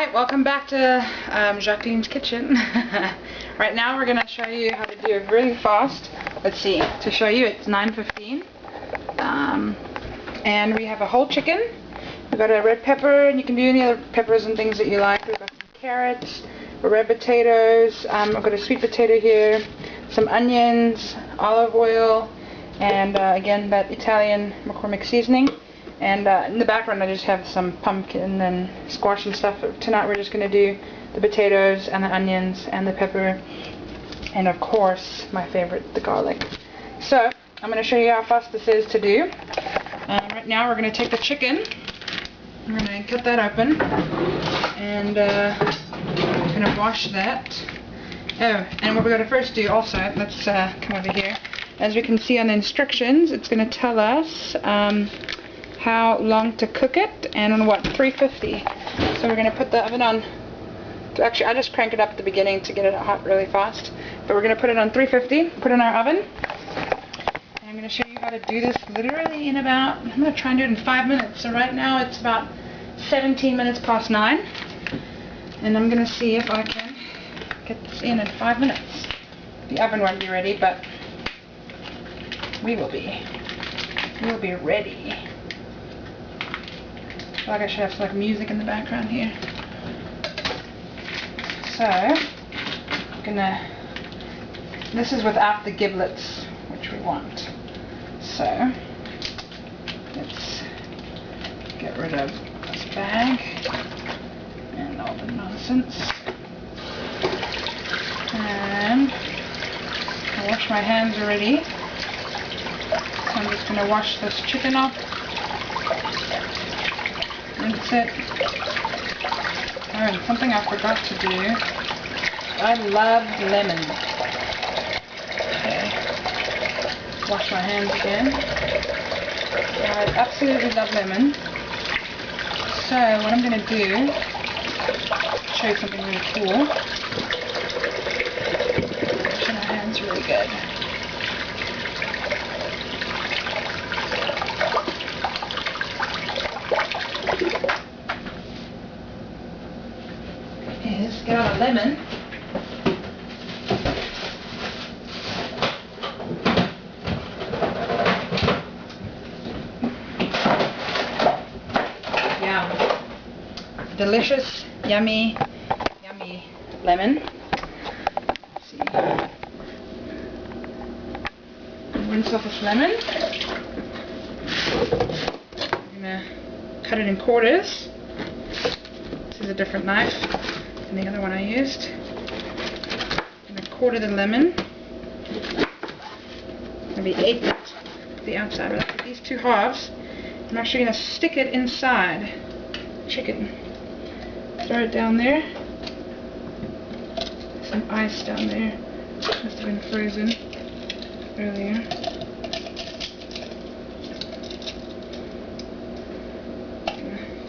Alright, welcome back to Jacqueline's kitchen. Right now we're going to show you how to do it really fast. Let's see, to show you it's 9:15. And we have a whole chicken. We've got a red pepper, and you can do any other peppers and things that you like. We've got some carrots, red potatoes, I've got a sweet potato here, some onions, olive oil, and again that Italian McCormick seasoning. And in the background I just have some pumpkin and squash and stuff. Tonight we're just going to do the potatoes and the onions and the pepper and of course my favorite, the garlic. So I'm going to show you how fast this is to do. Right now we're going to take the chicken, we're going to cut that open and going to wash that. Oh, and what we're going to first do also, let's come over here. As we can see on the instructions, it's going to tell us how long to cook it and on what, 350. So we're going to put the oven on, actually I just crank it up at the beginning to get it hot really fast, but we're going to put it on 350, put it in our oven, and I'm going to show you how to do this literally in about, I'm going to try and do it in 5 minutes. So right now it's about 17 minutes past 9, and I'm going to see if I can get this in 5 minutes. The oven won't be ready, but we will be. We'll be ready. I feel like I should have some like music in the background here. So, I'm gonna, this is without the giblets, which we want. So, let's get rid of this bag and all the nonsense. And I wash my hands already. So I'm just gonna wash this chicken off. Rinse it. Oh, and something I forgot to do. I love lemon. Okay. Wash my hands again. I absolutely love lemon. So what I'm going to do, show you something really cool. Wash my hands really good. Is get out a lemon. Yeah. Delicious, yummy, yummy lemon. Let's see. Rinse off this lemon. I'm gonna cut it in quarters. This is a different knife than the other one I used. I'm going to quarter the lemon. Maybe 1/8 the outside. But with these two halves, I'm actually going to stick it inside chicken. Throw it down there. Some ice down there. Must have been frozen earlier.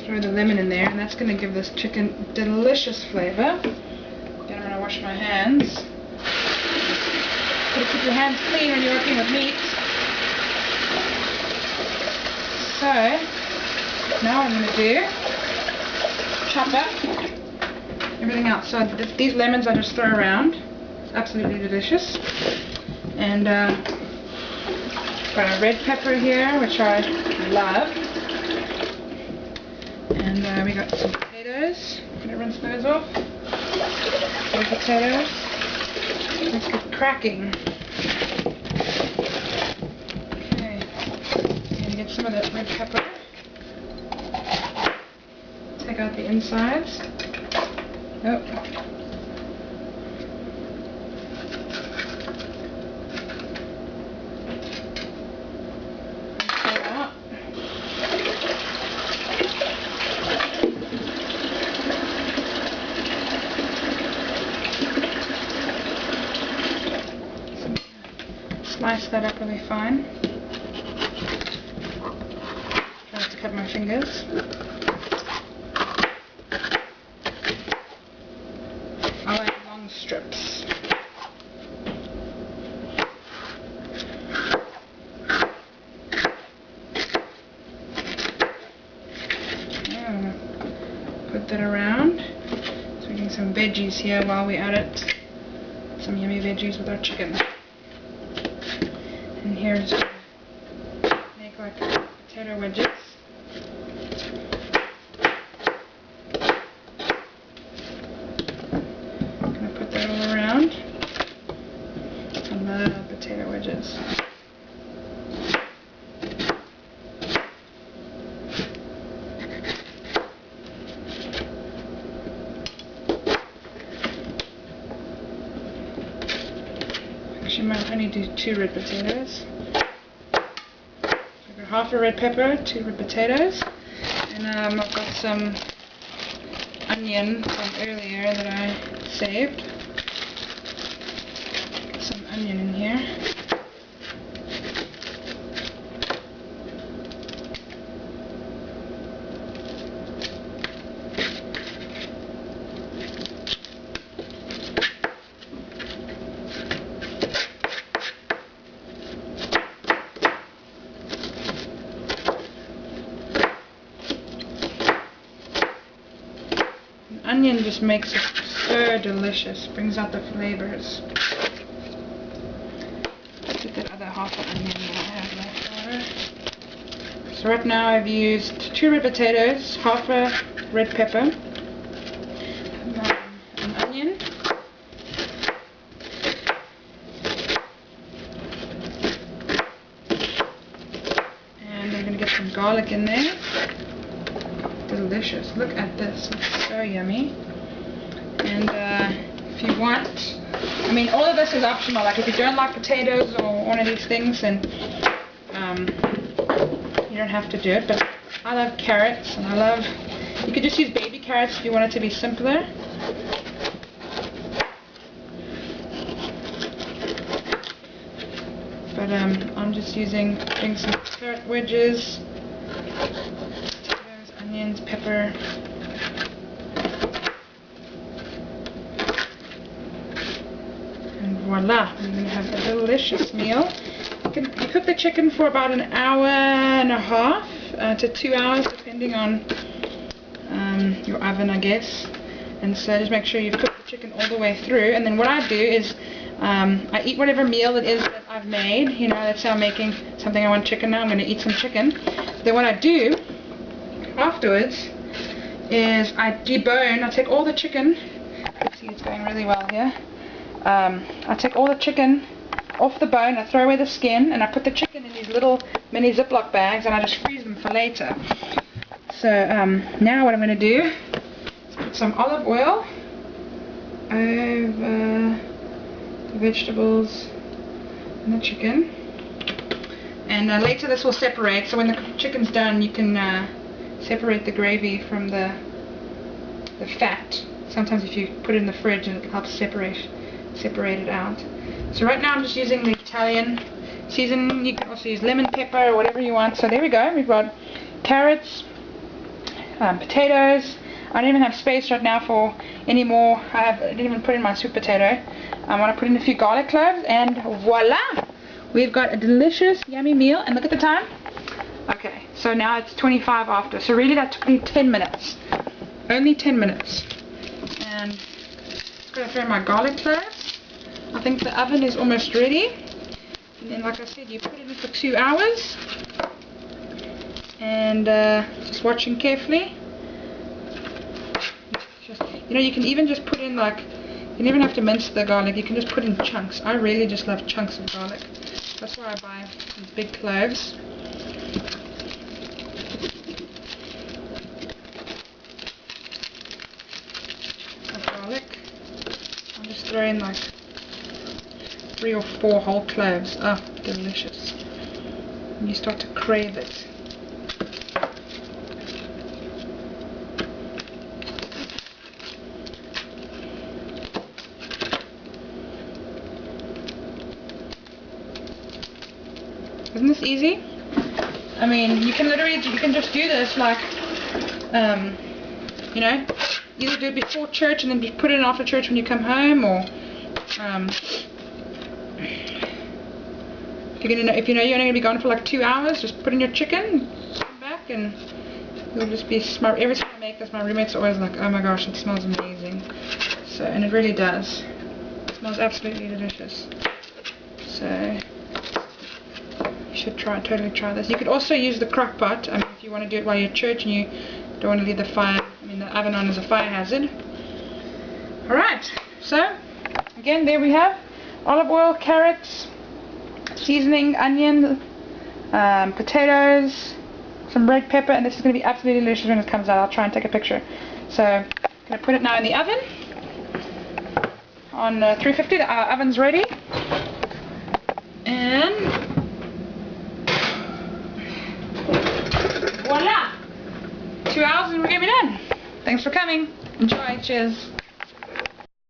Throw the lemon in there, and that's going to give this chicken delicious flavor. Then I'm going to wash my hands. Got to keep your hands clean when you're working with meat. So now what I'm going to do, chop up everything else. So these lemons I just throw around. It's absolutely delicious. And got a red pepper here, which I love. And we got some potatoes. I'm going to rinse those off. Some potatoes. Let's get cracking. Okay. I'm going to get some of that red pepper. Take out the insides. Oh. Slice that up really fine. Try not to cut my fingers. I like long strips. Put that around. Cooking some veggies here while we're at it. Some yummy veggies with our chicken. And here's make like potato wedges. I'm gonna put that all around. I love potato wedges. You might only do 2 red potatoes. I've got half a red pepper, 2 red potatoes, and I've got some onion from earlier that I saved. Get some onion in here. Onion just makes it so delicious, brings out the flavors. Put that other half of onion that I have left over. So right now I've used 2 red potatoes, half a red pepper, an onion, and I'm going to get some garlic in there. Delicious. Look at this. It's so yummy. And if you want, I mean, all of this is optional. Like if you don't like potatoes or one of these things, then you don't have to do it. But I love carrots, and I love, you could just use baby carrots if you want it to be simpler. But I'm just putting some carrot wedges, onions, pepper, and voila, we're going to have a delicious meal. You cook the chicken for about an hour and a half to 2 hours, depending on your oven, I guess. And so just make sure you've cooked the chicken all the way through. And then what I do is I eat whatever meal it is that I've made. You know, let's say I'm making something, I want chicken now, I'm going to eat some chicken. Then what I do afterwards is I debone. I take all the chicken. You see it's going really well here. I take all the chicken off the bone, I throw away the skin, and I put the chicken in these little mini Ziploc bags, and I just freeze them for later. So now what I'm going to do is put some olive oil over the vegetables and the chicken, and later this will separate, so when the chicken's done you can separate the gravy from the fat. Sometimes if you put it in the fridge, it helps separate it out. So right now I'm just using the Italian seasoning. You can also use lemon pepper or whatever you want. So there we go. We've got carrots, potatoes. I don't even have space right now for any more. I didn't even put in my sweet potato. I want to put in a few garlic cloves, and voila! We've got a delicious, yummy meal. And look at the time. Okay, so now it's 25 after. So really that took me 10 minutes. Only 10 minutes. And I'm going to throw my garlic cloves. I think the oven is almost ready. And then like I said, you put it in for 2 hours. And just watching carefully. You know, you can even just put in like, you don't even have to mince the garlic, you can just put in chunks. I really just love chunks of garlic. That's why I buy these big cloves. Of garlic. I'll just throw in like 3 or 4 whole cloves. Oh, delicious. And you start to crave it. Isn't this easy? I mean, you can just do this like, you know, either do it before church and then just put it in after church when you come home, or if you know you're only going to be gone for like 2 hours, just put in your chicken, come back, and It'll just be smart. Every time I make this, my roommate's always like, oh my gosh, it smells amazing. So, and it really does. It smells absolutely delicious. So, you should totally try this. You could also use the crock pot. I mean, if you want to do it while you're at church and you don't want to leave the fire, the oven on is a fire hazard. Alright, so, again, there we have olive oil, carrots, seasoning, onion, potatoes, some red pepper, and this is going to be absolutely delicious when it comes out. I'll try and take a picture. So, I'm going to put it now in the oven on 350. Our oven's ready. And voila! 2 hours and we're going to be done. Thanks for coming. Enjoy. Cheers.